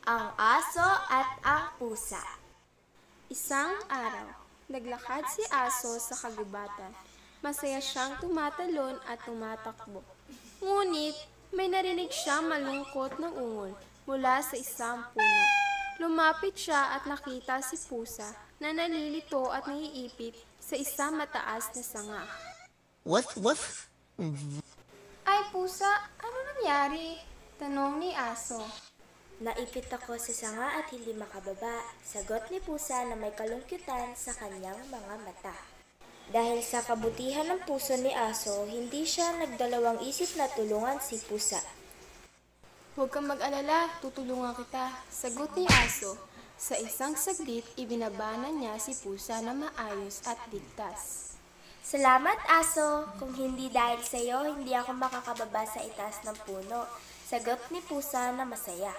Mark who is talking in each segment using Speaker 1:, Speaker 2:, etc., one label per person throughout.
Speaker 1: Ang aso at ang pusa.
Speaker 2: Isang araw, naglakad si Aso sa kagubatan. Masaya siyang tumatalon at tumatakbo. Ngunit, may narinig siyang malungkot na ungol mula sa isang puno. Lumapit siya at nakita si Pusa na nalilito at naiipit sa isang mataas na sanga.
Speaker 3: Woof woof.
Speaker 2: Ay, Pusa, ano nangyari? Tanong ni Aso.
Speaker 1: Naipit ako sa sanga at hindi makababa, sagot ni pusa na may kalungkutan sa kanyang mga mata. Dahil sa kabutihan ng puso ni aso, hindi siya nagdalawang isip na tulungan si pusa.
Speaker 2: Huwag kang mag-alala, tutulungan kita, sagot ni Aso. Sa isang saglit, ibinabanan niya si Pusa na maayos at ligtas.
Speaker 1: Salamat aso, kung hindi dahil sa iyo, hindi ako makakababa sa itaas ng puno, sagot ni pusa na masaya.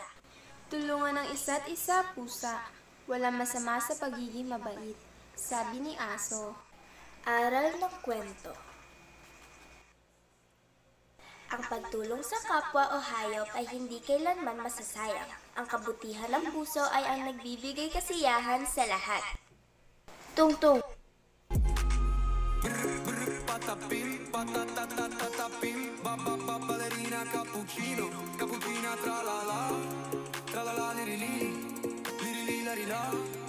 Speaker 2: Tulungan ng isa't isa, Pusa. Walang masama sa pagiging mabait, sabi ni Aso.
Speaker 1: Aral ng kwento. Ang pagtulong sa kapwa o hayop ay hindi kailanman masasayang. Ang kabutihan ng puso ay ang nagbibigay kasiyahan sa lahat. Tungtung.
Speaker 4: Patapim, patatatatapim, ballerina cappuccino, cappuccina tra la la, lirili, lirili la la.